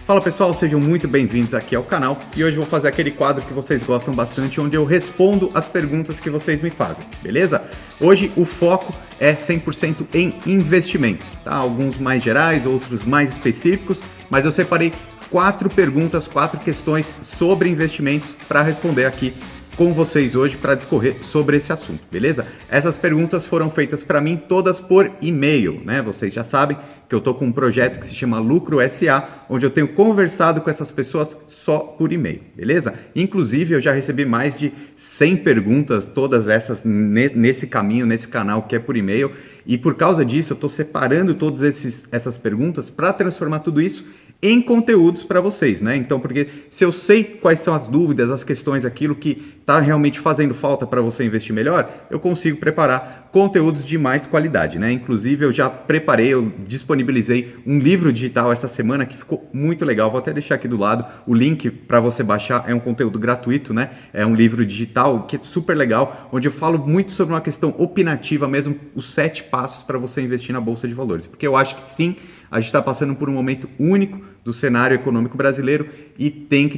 Fala pessoal, sejam muito bem-vindos aqui ao canal e hoje eu vou fazer aquele quadro que vocês gostam bastante, onde eu respondo as perguntas que vocês me fazem, beleza? Hoje o foco é 100% em investimentos, tá? Alguns mais gerais, outros mais específicos, mas eu separei 4 perguntas, 4 questões sobre investimentos para responder aqui com vocês hoje para discorrer sobre esse assunto, beleza? Essas perguntas foram feitas para mim todas por e-mail, né? Vocês já sabem que eu tô com um projeto que se chama Lucro SA, onde eu tenho conversado com essas pessoas só por e-mail, beleza? Inclusive, eu já recebi mais de 100 perguntas, todas essas nesse caminho, nesse canal que é por e-mail, e por causa disso eu tô separando todas essas perguntas para transformar tudo isso em conteúdos para vocês, né? Então, porque se eu sei quais são as dúvidas, as questões, aquilo que está realmente fazendo falta para você investir melhor, eu consigo preparar conteúdos de mais qualidade, né? Inclusive, eu já preparei, eu disponibilizei um livro digital essa semana que ficou muito legal. Vou até deixar aqui do lado o link para você baixar. É um conteúdo gratuito, né? É um livro digital que é super legal, onde eu falo muito sobre uma questão opinativa mesmo, os 7 passos para você investir na Bolsa de Valores. Porque eu acho que sim, a gente está passando por um momento único do cenário econômico brasileiro e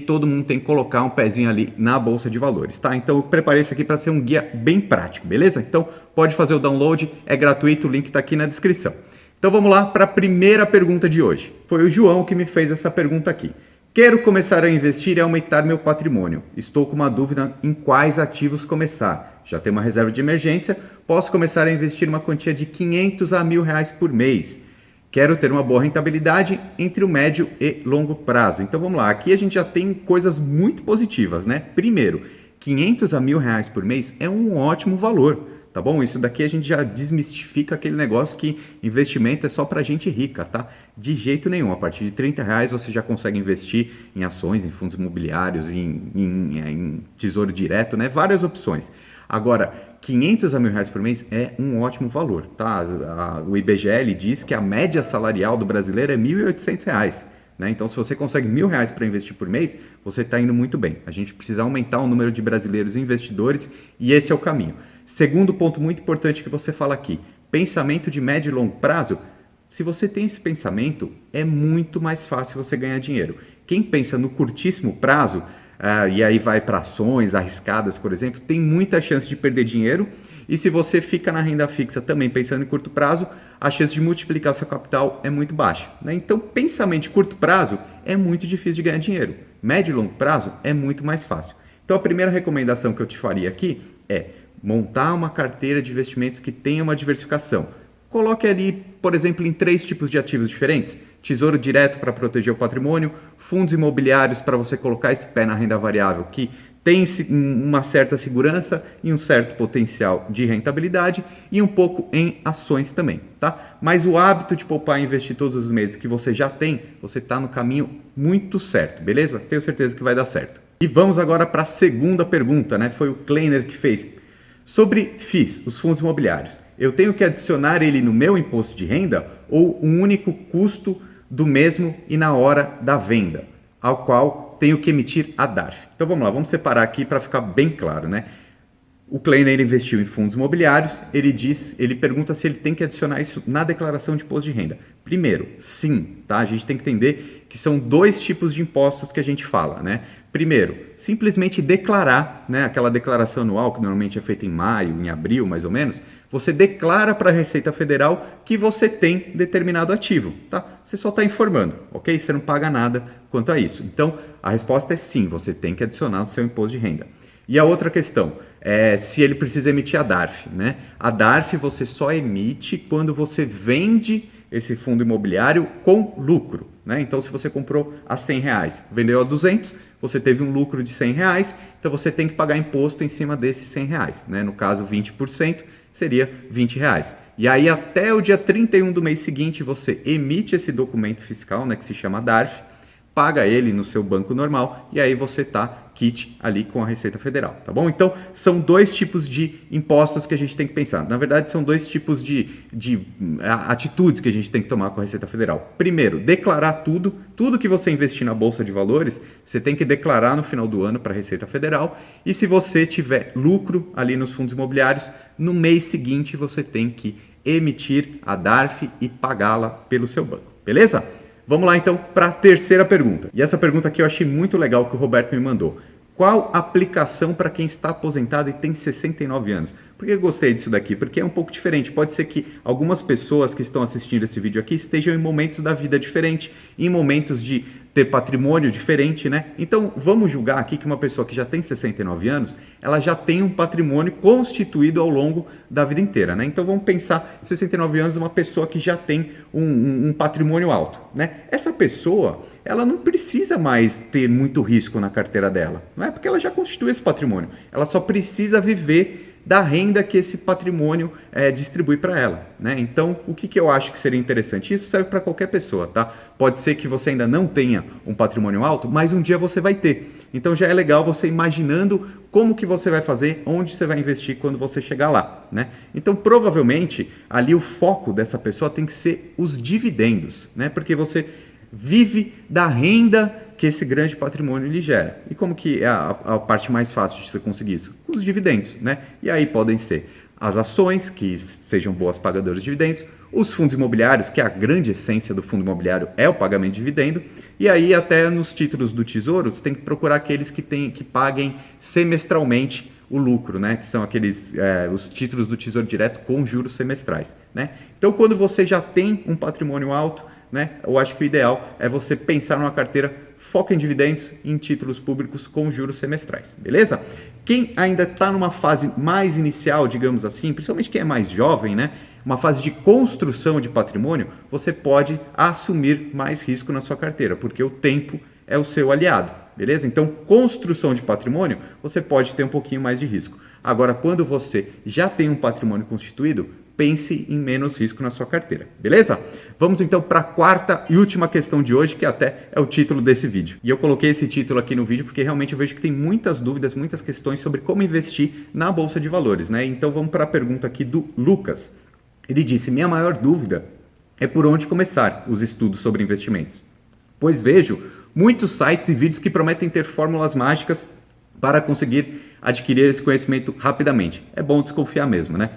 todo mundo tem que colocar um pezinho ali na Bolsa de Valores, tá? Então eu preparei isso aqui para ser um guia bem prático, beleza? Então pode fazer o download, é gratuito, o link está aqui na descrição. Então vamos lá para a primeira pergunta de hoje. Foi o João que me fez essa pergunta aqui. Quero começar a investir e aumentar meu patrimônio. Estou com uma dúvida em quais ativos começar. Já tenho uma reserva de emergência, posso começar a investir uma quantia de 500 a R$1.000 por mês. Quero ter uma boa rentabilidade entre o médio e longo prazo. Então vamos lá, aqui a gente já tem coisas muito positivas, né? Primeiro, 500 a R$1.000 por mês é um ótimo valor, tá bom? Isso daqui a gente já desmistifica aquele negócio que investimento é só para gente rica, tá? De jeito nenhum, a partir de R$30 você já consegue investir em ações, em fundos imobiliários, em tesouro direto, né? Várias opções. Agora, 500 a R$1.000 por mês é um ótimo valor, tá? O IBGE diz que a média salarial do brasileiro é R$1.800, né? Então, se você consegue R$1.000 para investir por mês, você está indo muito bem. A gente precisa aumentar o número de brasileiros investidores e esse é o caminho. Segundo ponto muito importante que você fala aqui, pensamento de médio e longo prazo. Se você tem esse pensamento, é muito mais fácil você ganhar dinheiro. Quem pensa no curtíssimo prazo, e aí vai para ações arriscadas, por exemplo, tem muita chance de perder dinheiro. E se você fica na renda fixa também pensando em curto prazo, a chance de multiplicar seu capital é muito baixa, né? Então, pensamento de curto prazo é muito difícil de ganhar dinheiro. Médio e longo prazo é muito mais fácil. Então, a primeira recomendação que eu te faria aqui é montar uma carteira de investimentos que tenha uma diversificação. Coloque ali, por exemplo, em 3 tipos de ativos diferentes. Tesouro direto para proteger o patrimônio, fundos imobiliários para você colocar esse pé na renda variável que tem uma certa segurança e um certo potencial de rentabilidade e um pouco em ações também, tá? Mas o hábito de poupar e investir todos os meses que você já tem, você está no caminho muito certo, beleza? Tenho certeza que vai dar certo. E vamos agora para a segunda pergunta, né? Foi o Kleiner que fez. Sobre FIIs, os fundos imobiliários, eu tenho que adicionar ele no meu imposto de renda ou um único custo do mesmo e na hora da venda, ao qual tenho que emitir a DARF? Então vamos lá, vamos separar aqui para ficar bem claro, né? O Kleiner investiu em fundos imobiliários, ele pergunta se ele tem que adicionar isso na declaração de imposto de renda. Primeiro, sim, tá? A gente tem que entender que são 2 tipos de impostos que a gente fala, né? Primeiro, simplesmente declarar, né? Aquela declaração anual que normalmente é feita em maio, em abril, mais ou menos, você declara para a Receita Federal que você tem determinado ativo, tá? Você só está informando, ok? Você não paga nada quanto a isso. Então, a resposta é sim, você tem que adicionar no seu imposto de renda. E a outra questão é se ele precisa emitir a DARF, né? A DARF você só emite quando você vende esse fundo imobiliário com lucro, né? Então, se você comprou a R$100, vendeu a 200, você teve um lucro de R$100, então você tem que pagar imposto em cima desses R$100, né? No caso, 20% seria R$20. E aí, até o dia 31 do mês seguinte, você emite esse documento fiscal, né, que se chama DARF, paga ele no seu banco normal e aí você tá kit ali com a Receita Federal, tá bom? Então, são 2 tipos de impostos que a gente tem que pensar. Na verdade, são 2 tipos de atitudes que a gente tem que tomar com a Receita Federal. Primeiro, declarar tudo que você investir na Bolsa de Valores, você tem que declarar no final do ano para a Receita Federal. E se você tiver lucro ali nos fundos imobiliários, no mês seguinte você tem que emitir a DARF e pagá-la pelo seu banco, beleza? Vamos lá então para a terceira pergunta. E essa pergunta aqui eu achei muito legal que o Roberto me mandou. Qual aplicação para quem está aposentado e tem 69 anos? Por que eu gostei disso daqui? Porque é um pouco diferente. Pode ser que algumas pessoas que estão assistindo esse vídeo aqui estejam em momentos da vida diferentes, em momentos de ter patrimônio diferente, né? Então, vamos julgar aqui que uma pessoa que já tem 69 anos, ela já tem um patrimônio constituído ao longo da vida inteira, né? Então, vamos pensar 69 anos uma pessoa que já tem um patrimônio alto, né? Essa pessoa, ela não precisa mais ter muito risco na carteira dela, não é? Porque ela já constitui esse patrimônio. Ela só precisa viver da renda que esse patrimônio distribui para ela, né? Então, o que eu acho que seria interessante? Isso serve para qualquer pessoa, tá? Pode ser que você ainda não tenha um patrimônio alto, mas um dia você vai ter. Então, já é legal você imaginando como que você vai fazer, onde você vai investir quando você chegar lá, né? Então, provavelmente, ali o foco dessa pessoa tem que ser os dividendos, né? Porque você vive da renda que esse grande patrimônio lhe gera. E como que é a parte mais fácil de você conseguir isso? Os dividendos, né? E aí podem ser as ações, que sejam boas pagadoras de dividendos, os fundos imobiliários, que a grande essência do fundo imobiliário é o pagamento de dividendo, e aí até nos títulos do Tesouro, você tem que procurar aqueles que paguem semestralmente o lucro, né? Que são aqueles os títulos do Tesouro Direto com juros semestrais, né? Então, quando você já tem um patrimônio alto, né? Eu acho que o ideal é você pensar numa carteira foca em dividendos e em títulos públicos com juros semestrais, beleza? Quem ainda está numa fase mais inicial, digamos assim, principalmente quem é mais jovem, né? Uma fase de construção de patrimônio, você pode assumir mais risco na sua carteira, porque o tempo é o seu aliado, beleza? Então, construção de patrimônio, você pode ter um pouquinho mais de risco. Agora, quando você já tem um patrimônio constituído, pense em menos risco na sua carteira, beleza? Vamos então para a quarta e última questão de hoje, que até é o título desse vídeo. E eu coloquei esse título aqui no vídeo porque realmente eu vejo que tem muitas dúvidas, muitas questões sobre como investir na Bolsa de Valores, né? Então vamos para a pergunta aqui do Lucas. Ele disse: minha maior dúvida é por onde começar os estudos sobre investimentos, pois vejo muitos sites e vídeos que prometem ter fórmulas mágicas para conseguir adquirir esse conhecimento rapidamente. É bom desconfiar mesmo, né?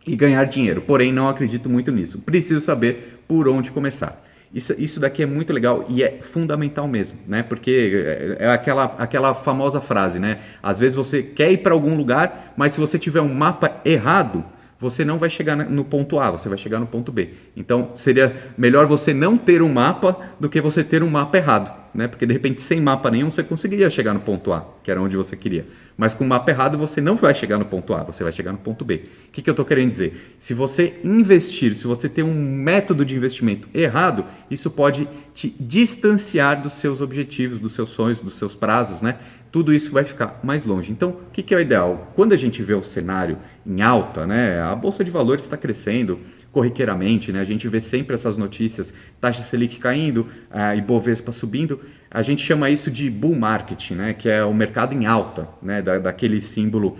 E ganhar dinheiro, porém não acredito muito nisso. Preciso saber por onde começar. Isso daqui é muito legal e é fundamental mesmo, né? Porque é aquela famosa frase, né? Às vezes você quer ir para algum lugar, mas se você tiver um mapa errado, você não vai chegar no ponto A, você vai chegar no ponto B. Então, seria melhor você não ter um mapa do que você ter um mapa errado, né? Porque, de repente, sem mapa nenhum, você conseguiria chegar no ponto A, que era onde você queria. Mas com o mapa errado, você não vai chegar no ponto A, você vai chegar no ponto B. O que eu estou querendo dizer? Se você investir, se você ter um método de investimento errado, isso pode te distanciar dos seus objetivos, dos seus sonhos, dos seus prazos, né? Tudo isso vai ficar mais longe. Então, o que é o ideal? Quando a gente vê o cenário em alta, né, a Bolsa de Valores está crescendo corriqueiramente, né, a gente vê sempre essas notícias, taxa Selic caindo, a Ibovespa subindo, a gente chama isso de bull market, né, que é o mercado em alta, né, daquele símbolo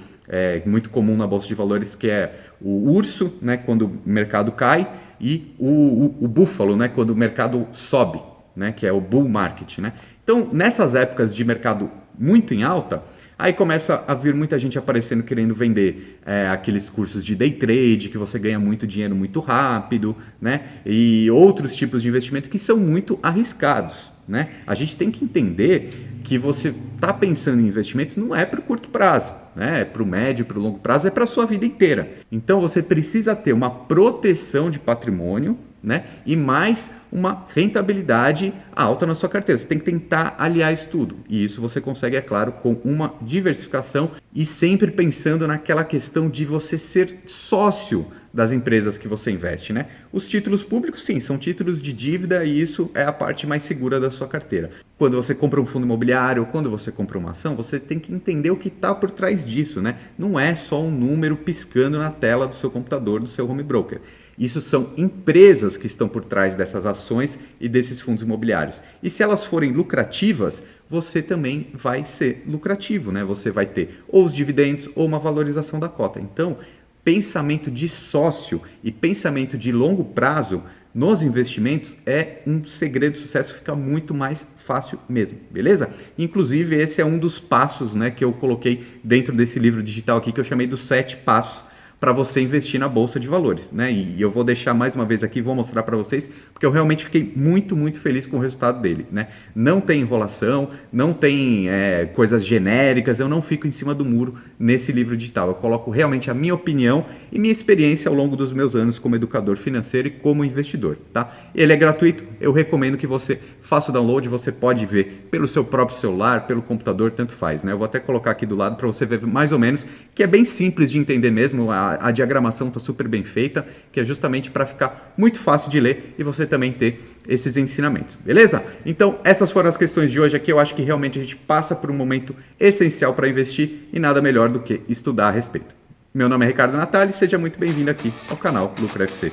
muito comum na Bolsa de Valores, que é o urso, né, quando o mercado cai, e o búfalo, né, quando o mercado sobe, né, que é o bull market, né. Então, nessas épocas de mercado muito em alta, aí começa a vir muita gente aparecendo querendo vender aqueles cursos de day trade, que você ganha muito dinheiro muito rápido, né? E outros tipos de investimento que são muito arriscados, né? A gente tem que entender que você está pensando em investimento não é para o curto prazo, né? É para o médio, para o longo prazo, é para a sua vida inteira. Então você precisa ter uma proteção de patrimônio, né? E mais uma rentabilidade alta na sua carteira. Você tem que tentar aliar isso tudo. E isso você consegue, é claro, com uma diversificação e sempre pensando naquela questão de você ser sócio das empresas que você investe, né? Os títulos públicos, sim, são títulos de dívida e isso é a parte mais segura da sua carteira. Quando você compra um fundo imobiliário ou quando você compra uma ação, você tem que entender o que está por trás disso, né? Não é só um número piscando na tela do seu computador, do seu home broker. Isso são empresas que estão por trás dessas ações e desses fundos imobiliários. E se elas forem lucrativas, você também vai ser lucrativo, né? Você vai ter ou os dividendos ou uma valorização da cota. Então, pensamento de sócio e pensamento de longo prazo nos investimentos é um segredo de sucesso, fica muito mais fácil mesmo, beleza? Inclusive, esse é um dos passos, né, que eu coloquei dentro desse livro digital aqui, que eu chamei dos 7 passos para você investir na bolsa de valores, né? E eu vou deixar mais uma vez aqui, vou mostrar para vocês, porque eu realmente fiquei muito feliz com o resultado dele, né? Não tem enrolação, não tem coisas genéricas, eu não fico em cima do muro nesse livro digital. Eu coloco realmente a minha opinião e minha experiência ao longo dos meus anos como educador financeiro e como investidor, tá? Ele é gratuito, eu recomendo que você faça o download, você pode ver pelo seu próprio celular, pelo computador, tanto faz, né? Eu vou até colocar aqui do lado para você ver mais ou menos, que é bem simples de entender mesmo, a diagramação está super bem feita, que é justamente para ficar muito fácil de ler e você também ter esses ensinamentos, beleza? Então, essas foram as questões de hoje aqui. Eu acho que realmente a gente passa por um momento essencial para investir e nada melhor do que estudar a respeito. Meu nome é Ricardo Natali, seja muito bem-vindo aqui ao canal Lucro FC.